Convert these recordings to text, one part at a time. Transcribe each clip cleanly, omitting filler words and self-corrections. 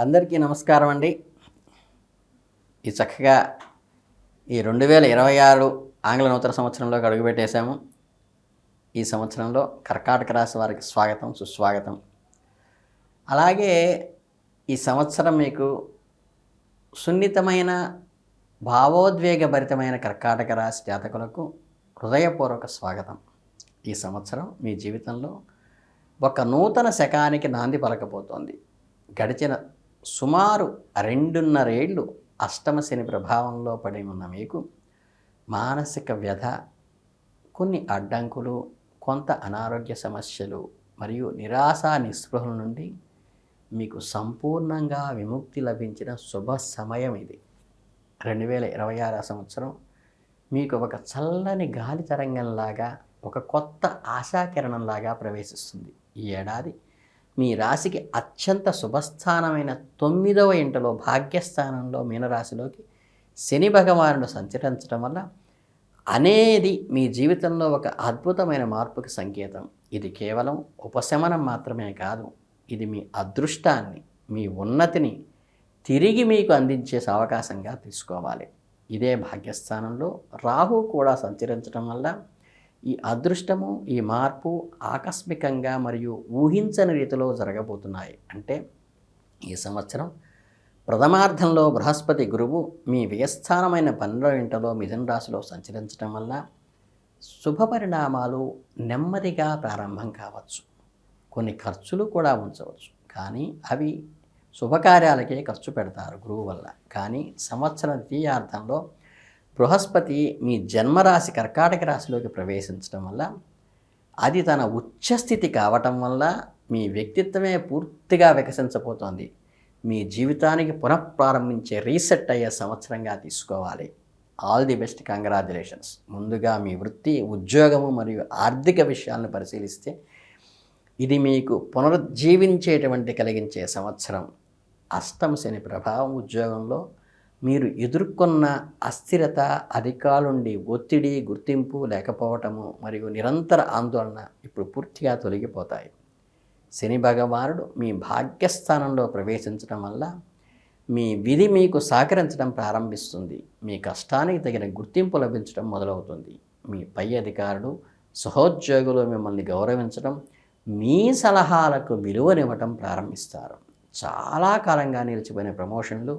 అందరికీ నమస్కారం అండి. ఈ చక్కగా ఈ 2026 ఆంగ్ల నూతన సంవత్సరంలోకి అడుగుపెట్టేశాము. ఈ సంవత్సరంలో కర్కాటక రాశి వారికి స్వాగతం, సుస్వాగతం. అలాగే ఈ సంవత్సరం మీకు సున్నితమైన, భావోద్వేగభరితమైన కర్కాటక రాశి జాతకులకు హృదయపూర్వక స్వాగతం. ఈ సంవత్సరం మీ జీవితంలో ఒక నూతన శకానికి నాంది పలకపోతోంది. గడిచిన సుమారు 2.5 ఏళ్ళు అష్టమ శని ప్రభావంలో పడి ఉన్న మీకు మానసిక వ్యధ, కొన్ని అడ్డంకులు, కొంత అనారోగ్య సమస్యలు మరియు నిరాశ నిస్పృహల నుండి మీకు సంపూర్ణంగా విముక్తి లభించిన శుభ సమయం ఇది. 2026 సంవత్సరం మీకు ఒక చల్లని గాలి తరంగంలాగా, ఒక కొత్త ఆశాకిరణంలాగా ప్రవేశిస్తుంది. ఈ ఏడాది మీ రాశికి అత్యంత శుభస్థానమైన 9వ ఇంటిలో భాగ్యస్థానంలో మీనరాశిలోకి శని భగవానుడు సంచరించడం వల్ల అనేది మీ జీవితంలో ఒక అద్భుతమైన మార్పుకి సంకేతం. ఇది కేవలం ఉపశమనం మాత్రమే కాదు, ఇది మీ అదృష్టాన్ని, మీ ఉన్నతిని తిరిగి మీకు అందించే అవకాశంగా తీసుకోవాలి. ఇదే భాగ్యస్థానంలో రాహు కూడా సంచరించడం వల్ల ఈ అదృష్టము, ఈ మార్పు ఆకస్మికంగా మరియు ఊహించని రీతిలో జరగబోతున్నాయి. అంటే ఈ సంవత్సరం ప్రథమార్థంలో బృహస్పతి గురువు మీ వ్యయస్థానమైన 12వ ఇంటిలో మిథున రాశిలో సంచరించడం వల్ల శుభ పరిణామాలు నెమ్మదిగా ప్రారంభం కావచ్చు. కొన్ని ఖర్చులు కూడా ఉంచవచ్చు, కానీ అవి శుభకార్యాలకే ఖర్చు పెడతారు గురువు వల్ల. కానీ సంవత్సరం ద్వితీయార్థంలో బృహస్పతి మీ జన్మరాశి కర్కాటక రాశిలోకి ప్రవేశించడం వల్ల, అది తన ఉచ్చస్థితి కావటం వల్ల మీ వ్యక్తిత్వమే పూర్తిగా వికసించబోతోంది. మీ జీవితానికి పునఃప్రారంభించే, రీసెట్ అయ్యే సంవత్సరంగా తీసుకోవాలి. All the best, congratulations. ముందుగా మీ వృత్తి, ఉద్యోగము మరియు ఆర్థిక విషయాలను పరిశీలిస్తే ఇది మీకు పునరుజ్జీవించేటువంటి కలిగించే సంవత్సరం. అష్టమ శని ప్రభావం ఉద్యోగంలో మీరు ఎదుర్కొన్న అస్థిరత, అధికారులుండి ఒత్తిడి, గుర్తింపు లేకపోవటము మరియు నిరంతర ఆందోళన ఇప్పుడు పూర్తిగా తొలగిపోతాయి. శని భగవానుడు మీ భాగ్యస్థానంలో ప్రవేశించడం వల్ల మీ విధి మీకు సహకరించడం ప్రారంభిస్తుంది. మీ కష్టానికి తగిన గుర్తింపు లభించడం మొదలవుతుంది. మీ పై అధికారులు, సహోద్యోగులు మిమ్మల్ని గౌరవించడం, మీ సలహాలకు విలువనివ్వటం ప్రారంభిస్తారు. చాలా కాలంగా నిలిచిపోయిన ప్రమోషన్లు,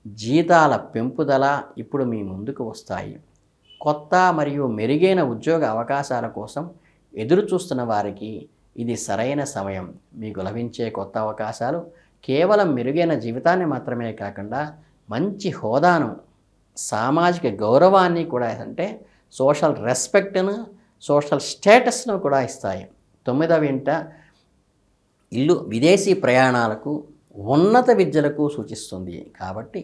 జీతాల పెంపుదల ఇప్పుడు మీ ముందుకు వస్తాయి. కొత్త మరియు మెరుగైన ఉద్యోగ అవకాశాల కోసం ఎదురు చూస్తున్న వారికి ఇది సరైన సమయం. మీకు లభించే కొత్త అవకాశాలు కేవలం మెరుగైన జీవితాన్ని మాత్రమే కాకుండా మంచి హోదాను, సామాజిక గౌరవాన్ని కూడా, అంటే సోషల్ రెస్పెక్ట్ను, సోషల్ స్టేటస్ను కూడా ఇస్తాయి. 9వ ఇంట ఇల్లు విదేశీ ప్రయాణాలకు, ఉన్నత విద్యలకు సూచిస్తుంది. కాబట్టి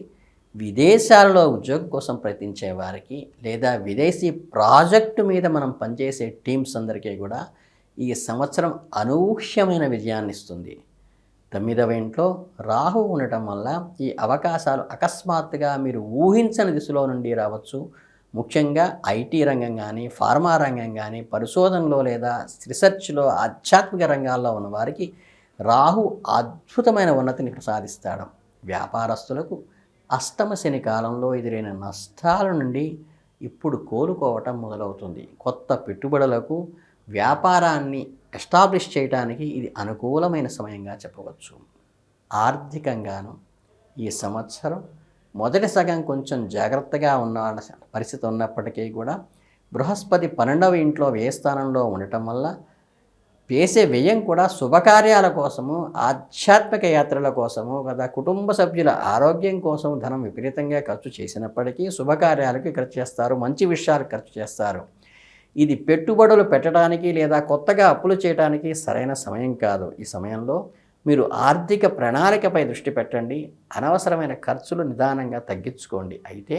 విదేశాలలో ఉద్యోగం కోసం ప్రయత్నించే వారికి లేదా విదేశీ ప్రాజెక్టు మీద మనం పనిచేసే టీమ్స్ అందరికీ కూడా ఈ సంవత్సరం అనూహ్యమైన విజయాన్ని ఇస్తుంది. 9వ ఇంట్లో రాహు ఉండటం వల్ల ఈ అవకాశాలు అకస్మాత్తుగా మీరు ఊహించని దిశలో నుండి రావచ్చు. ముఖ్యంగా ఐటీ రంగం కానీ, ఫార్మా రంగం కానీ, పరిశోధనలో లేదా రీసెర్చ్లో, ఆధ్యాత్మిక రంగాల్లో ఉన్న వారికి రాహు అద్భుతమైన ఉన్నతిని ప్రసాదిస్తాడు. వ్యాపారస్తులకు అష్టమ శని కాలంలో ఎదురైన నష్టాల నుండి ఇప్పుడు కోలుకోవటం మొదలవుతుంది. కొత్త పెట్టుబడులకు, వ్యాపారాన్ని ఎస్టాబ్లిష్ చేయడానికి ఇది అనుకూలమైన సమయంగా చెప్పవచ్చు. ఆర్థికంగాను ఈ సంవత్సరం మొదటి సగం కొంచెం జాగ్రత్తగా ఉన్న పరిస్థితి ఉన్నప్పటికీ కూడా బృహస్పతి 12వ ఇంట్లో వ్యయస్థానంలో ఉండటం వల్ల వేసే వ్యయం కూడా శుభకార్యాల కోసము, ఆధ్యాత్మిక యాత్రల కోసము కదా, కుటుంబ సభ్యుల ఆరోగ్యం కోసం ధనం విపరీతంగా ఖర్చు చేసినప్పటికీ శుభకార్యాలకు ఖర్చు చేస్తారు, మంచి విషయాలకు ఖర్చు చేస్తారు. ఇది పెట్టుబడులు పెట్టడానికి లేదా కొత్తగా అప్పులు చేయడానికి సరైన సమయం కాదు. ఈ సమయంలో మీరు ఆర్థిక ప్రణాళికపై దృష్టి పెట్టండి. అనవసరమైన ఖర్చులు నిదానంగా తగ్గించుకోండి. అయితే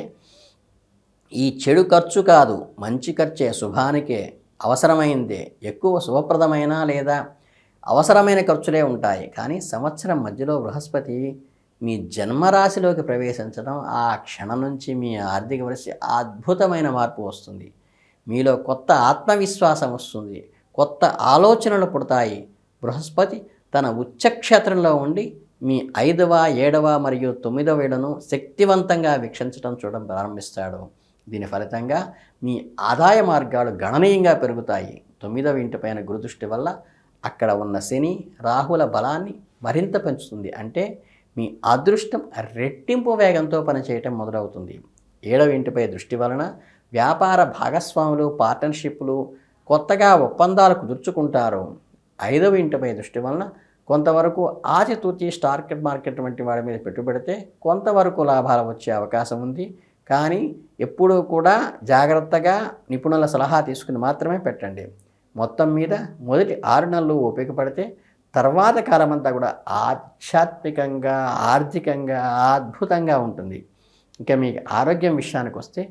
ఈ చెడు ఖర్చు కాదు, మంచి ఖర్చే, శుభానికే, అవసరమైందే. ఎక్కువ శుభప్రదమైన లేదా అవసరమైన ఖర్చులే ఉంటాయి. కానీ సంవత్సరం మధ్యలో బృహస్పతి మీ జన్మరాశిలోకి ప్రవేశించడం, ఆ క్షణం నుంచి మీ ఆర్థిక పరిస్థితి అద్భుతమైన మార్పు వస్తుంది. మీలో కొత్త ఆత్మవిశ్వాసం వస్తుంది, కొత్త ఆలోచనలు పుడతాయి. బృహస్పతి తన ఉచ్చక్షేత్రంలో ఉండి మీ 5వ, 7వ మరియు 9వ ఏళ్లను శక్తివంతంగా వీక్షించడం చూడడం ప్రారంభిస్తాడు. దీని ఫలితంగా మీ ఆదాయ మార్గాలు గణనీయంగా పెరుగుతాయి. 9వ ఇంటిపైన గురుదృష్టి వల్ల అక్కడ ఉన్న శని, రాహుల బలాన్ని మరింత పెంచుతుంది. అంటే మీ అదృష్టం రెట్టింపు వేగంతో పనిచేయటం మొదలవుతుంది. 7వ ఇంటిపై దృష్టి వలన వ్యాపార భాగస్వాములు, పార్ట్నర్షిప్లు, కొత్తగా ఒప్పందాలు కుదుర్చుకుంటారు. 5వ ఇంటిపై దృష్టి వలన కొంతవరకు ఆచితూచి స్టాక్ మార్కెట్ వంటి వాడి మీద పెట్టుబడితే కొంతవరకు లాభాలు వచ్చే అవకాశం ఉంది. కానీ ఎప్పుడూ కూడా జాగ్రత్తగా నిపుణుల సలహా తీసుకుని మాత్రమే పెట్టండి. మొత్తం మీద మొదటి 6 నెలలు ఓపిక పడితే తర్వాత కాలమంతా కూడా ఆధ్యాత్మికంగా, ఆర్థికంగా అద్భుతంగా ఉంటుంది. ఇంకా మీ ఆరోగ్యం విషయానికి వస్తే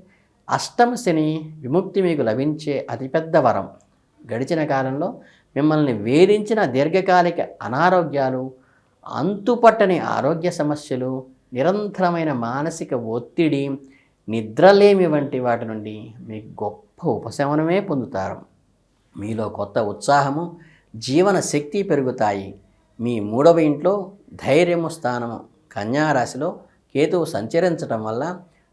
అష్టమ శని విముక్తి మీకు లభించే అతిపెద్ద వరం. గడిచిన కాలంలో మిమ్మల్ని వేధించిన దీర్ఘకాలిక అనారోగ్యాలు, అంతుపట్టని ఆరోగ్య సమస్యలు, నిరంతరమైన మానసిక ఒత్తిడి, నిద్రలేమి వంటి వాటి నుండి మీకు గొప్ప ఉపశమనమే పొందుతారు. మీలో కొత్త ఉత్సాహము, జీవన శక్తి పెరుగుతాయి. మీ 3వ ఇంట్లో ధైర్యము స్థానము కన్యారాశిలో కేతువు సంచరించడం వల్ల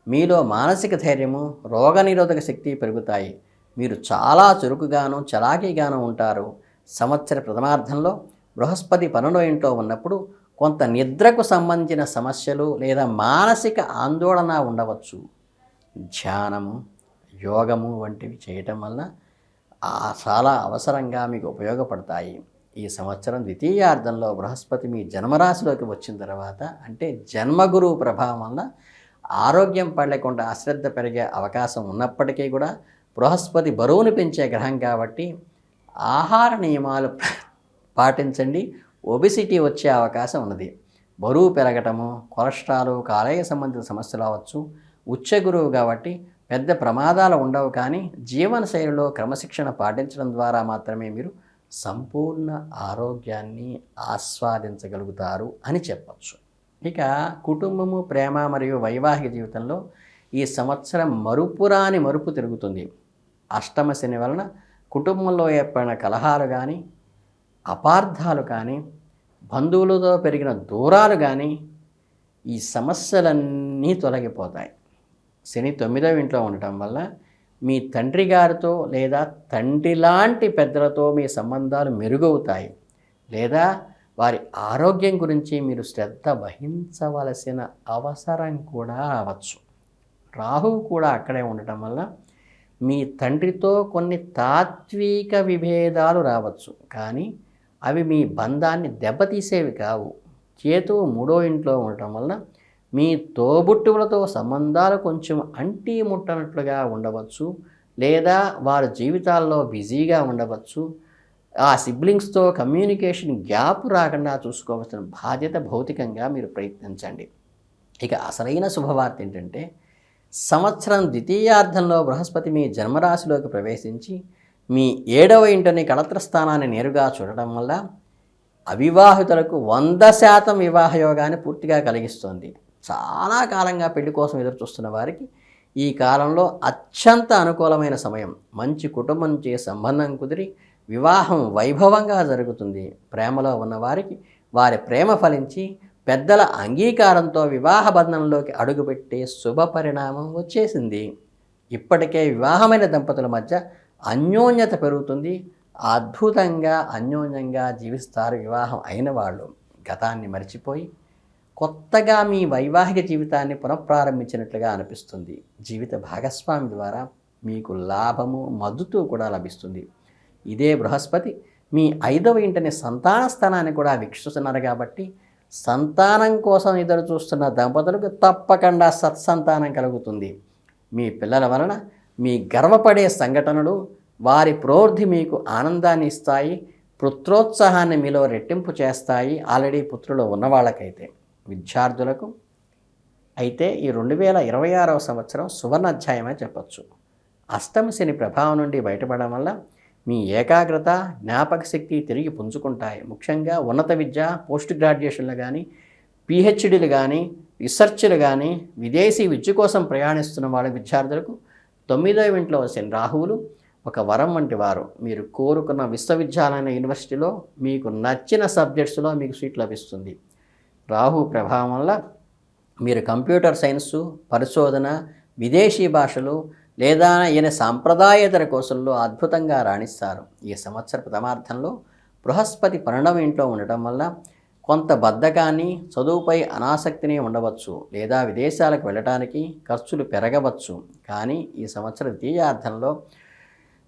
మీలో మానసిక ధైర్యము, రోగనిరోధక శక్తి పెరుగుతాయి. మీరు చాలా చురుకుగాను, చలాకీగాను ఉంటారు. సంవత్సర ప్రథమార్థంలో బృహస్పతి 12వ ఇంట్లో ఉన్నప్పుడు కొంత నిద్రకు సంబంధించిన సమస్యలు లేదా మానసిక ఆందోళన ఉండవచ్చు. ధ్యానము, యోగము వంటివి చేయటం వల్ల చాలా అవసరంగా మీకు ఉపయోగపడతాయి. ఈ సంవత్సరం ద్వితీయార్థంలో బృహస్పతి మీ జన్మరాశిలోకి వచ్చిన తర్వాత, అంటే జన్మగురువు ప్రభావం వల్ల ఆరోగ్యం పడలేకుండా అశ్రద్ధ పెరిగే అవకాశం ఉన్నప్పటికీ కూడా బృహస్పతి బరువును పెంచే గ్రహం కాబట్టి ఆహార నియమాలు పాటించండి. ఒబిసిటీ వచ్చే అవకాశం ఉన్నది. బరువు పెరగటము, కొలెస్ట్రాల్, కాలేయ సంబంధిత సమస్యలు అవ్వచ్చు. ఉచ్చ గురువు కాబట్టి పెద్ద ప్రమాదాలు ఉండవు. కానీ జీవనశైలిలో క్రమశిక్షణ పాటించడం ద్వారా మాత్రమే మీరు సంపూర్ణ ఆరోగ్యాన్ని ఆస్వాదించగలుగుతారు అని చెప్పచ్చు. ఇక కుటుంబము, ప్రేమ మరియు వైవాహిక జీవితంలో ఈ సంవత్సరం మరుపురాని మరుపు తిరుగుతుంది. అష్టమ శని వలన కుటుంబంలో ఏర్పడిన కలహాలు కానీ, అపార్థాలు కానీ, బంధువులతో పెరిగిన దూరాలు కానీ, ఈ సమస్యలన్నీ తొలగిపోతాయి. శని 9వ ఇంట్లో ఉండటం వల్ల మీ తండ్రి గారితో లేదా తండ్రి లాంటి పెద్దలతో మీ సంబంధాలు మెరుగవుతాయి. లేదా వారి ఆరోగ్యం గురించి మీరు శ్రద్ధ వహించవలసిన అవసరం కూడా రావచ్చు. రాహువు కూడా అక్కడే ఉండటం వల్ల మీ తండ్రితో కొన్ని తాత్విక విభేదాలు రావచ్చు. కానీ అవి మీ బంధాన్ని దెబ్బతీసేవి కావు. కేతువు 3వ ఇంట్లో ఉండటం వల్ల మీ తోబుట్టువులతో సంబంధాలు కొంచెం అంటీ ముట్టనట్లుగా ఉండవచ్చు. లేదా వారి జీవితాల్లో బిజీగా ఉండవచ్చు. ఆ సిబ్లింగ్స్తో కమ్యూనికేషన్ గ్యాప్ రాకుండా చూసుకోవాల్సిన బాధ్యత భౌతికంగా మీరు ప్రయత్నించండి. ఇక అసలైన శుభవార్త ఏంటంటే, సంవత్సరం ద్వితీయార్థంలో బృహస్పతి మీ జన్మరాశిలోకి ప్రవేశించి మీ 7వ ఇంటిని కళత్ర స్థానాన్ని నేరుగా చూడటం వల్ల అవివాహితులకు 100% వివాహ యోగాన్ని పూర్తిగా కలిగిస్తుంది. చాలా కాలంగా పెళ్లి కోసం ఎదురు చూస్తున్న వారికి ఈ కాలంలో అత్యంత అనుకూలమైన సమయం. మంచి కుటుంబం నుంచి సంబంధం కుదిరి వివాహం వైభవంగా జరుగుతుంది. ప్రేమలో ఉన్నవారికి వారి ప్రేమ ఫలించి పెద్దల అంగీకారంతో వివాహ బంధంలోకి అడుగుపెట్టే శుభ పరిణామం వచ్చేసింది. ఇప్పటికే వివాహమైన దంపతుల మధ్య అన్యోన్యత పెరుగుతుంది. అద్భుతంగా అన్యోన్యంగా జీవిస్తారు వివాహం అయిన వాళ్ళు. గతాన్ని మర్చిపోయి కొత్తగా మీ వైవాహిక జీవితాన్ని పునఃప్రారంభించినట్లుగా అనిపిస్తుంది. జీవిత భాగస్వామి ద్వారా మీకు లాభము, మద్దతు కూడా లభిస్తుంది. ఇదే బృహస్పతి మీ 5వ ఇంటిని సంతాన స్థానాన్ని కూడా వీక్షిస్తున్నారు కాబట్టి సంతానం కోసం ఎదురు చూస్తున్న దంపతులకు తప్పకుండా సత్సంతానం కలుగుతుంది. మీ పిల్లల వలన మీ గర్వపడే సంఘటనలు, వారి ప్రవృత్తి మీకు ఆనందాన్ని ఇస్తాయి. పుత్రోత్సాహాన్ని మీలో రెట్టింపు చేస్తాయి. ఆల్రెడీ పుత్రులు ఉన్నవాళ్ళకైతే. విద్యార్థులకు అయితే ఈ 2026వ సంవత్సరం సువర్ణ అధ్యాయమే చెప్పచ్చు. అష్టమ శని ప్రభావం నుండి బయటపడడం వల్ల మీ ఏకాగ్రత, జ్ఞాపక శక్తి తిరిగి పుంజుకుంటాయి. ముఖ్యంగా ఉన్నత విద్య, పోస్ట్ గ్రాడ్యుయేషన్లు కానీ, పిహెచ్డీలు కానీ, రీసెర్చ్లు కానీ, విదేశీ విద్య కోసం ప్రయాణిస్తున్న వాళ్ళ విద్యార్థులకు 9వ ఇంట్లో శని రాహువులు ఒక వరం వంటి వారు. మీరు కోరుకున్న విశ్వవిద్యాలయ యూనివర్సిటీలో మీకు నచ్చిన సబ్జెక్ట్స్లో మీకు సీట్ లభిస్తుంది. రాహు ప్రభావం వల్ల మీరు కంప్యూటర్ సైన్సు, పరిశోధన, విదేశీ భాషలు లేదా ఈయన సాంప్రదాయేతర కోర్సుల్లో అద్భుతంగా రాణిస్తారు. ఈ సంవత్సర ప్రథమార్థంలో బృహస్పతి 12వ ఇంట్లో ఉండటం వల్ల కొంత బద్ధకాన్ని, చదువుపై అనాసక్తిని ఉండవచ్చు లేదా విదేశాలకు వెళ్ళటానికి ఖర్చులు పెరగవచ్చు. కానీ ఈ సంవత్సర ద్వితీయార్థంలో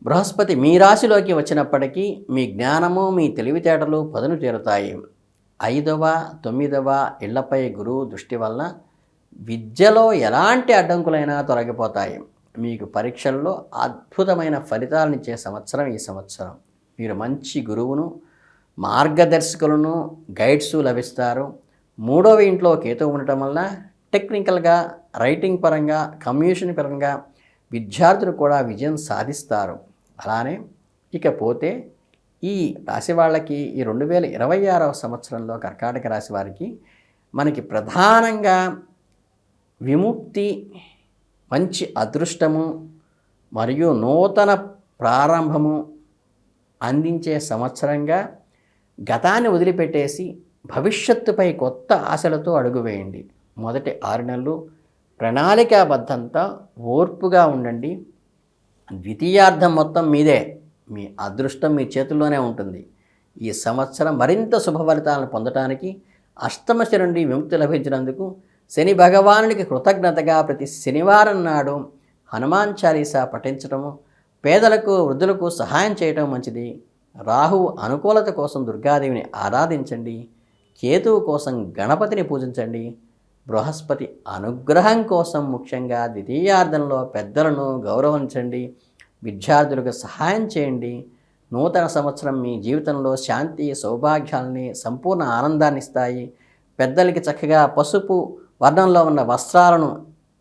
బృహస్పతి మీ రాశిలోకి వచ్చినప్పటికీ మీ జ్ఞానము, మీ తెలివితేటలు పదును తీరుతాయి. 5వ, 9వ ఇళ్లపై గురువు దృష్టి వలన విద్యలో ఎలాంటి అడ్డంకులైనా తొలగిపోతాయి. మీకు పరీక్షల్లో అద్భుతమైన ఫలితాలనిచ్చే సంవత్సరం ఈ సంవత్సరం. మీరు మంచి గురువును, మార్గదర్శకులను, గైడ్స్ లభిస్తారు. 3వ ఇంట్లో కేతువు ఉండటం వల్ల టెక్నికల్గా, రైటింగ్ పరంగా, కమ్యూనికేషన్ పరంగా విద్యార్థులు కూడా విజయం సాధిస్తారు. అలానే ఇకపోతే ఈ రాశి వాళ్ళకి ఈ 2026వ సంవత్సరంలో కర్కాటక రాశి వారికి మనకి ప్రధానంగా విముక్తి, మంచి అదృష్టము మరియు నూతన ప్రారంభము అందించే సంవత్సరంగా గతాన్ని వదిలిపెట్టేసి భవిష్యత్తుపై కొత్త ఆశలతో అడుగు వేయండి. మొదటి 6 నెలలు ప్రణాళికాబద్ధంతో ఓర్పుగా ఉండండి. ద్వితీయార్థం మొత్తం మీదే. మీ అదృష్టం మీ చేతుల్లోనే ఉంటుంది. ఈ సంవత్సరం మరింత శుభ ఫలితాలను పొందడానికి, అష్టమశి నుండి విముక్తి లభించినందుకు శని భగవానునికి కృతజ్ఞతగా ప్రతి శనివారం నాడు హనుమాన్ చాలీసా పఠించడము, పేదలకు, వృద్ధులకు సహాయం చేయటం మంచిది. రాహువు అనుకూలత కోసం దుర్గాదేవిని ఆరాధించండి. కేతువు కోసం గణపతిని పూజించండి. బృహస్పతి అనుగ్రహం కోసం ముఖ్యంగా ద్వితీయార్థంలో పెద్దలను గౌరవించండి. విద్యార్థులకు సహాయం చేయండి. నూతన సంవత్సరం మీ జీవితంలో శాంతి, సౌభాగ్యాలని, సంపూర్ణ ఆనందాన్ని ఇస్తాయి. పెద్దలకి చక్కగా పసుపు వర్ణంలో ఉన్న వస్త్రాలను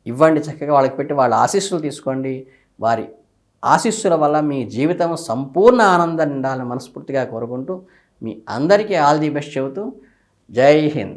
ఇవ్వండి. చక్కగా వాళ్ళకి పెట్టి వాళ్ళ ఆశీస్సులు తీసుకోండి. వారి ఆశీస్సుల వల్ల మీ జీవితం సంపూర్ణ ఆనందం నిండాలని మనస్ఫూర్తిగా కోరుకుంటూ మీ అందరికీ ఆల్ ది బెస్ట్ చెబుతూ జై హింద్.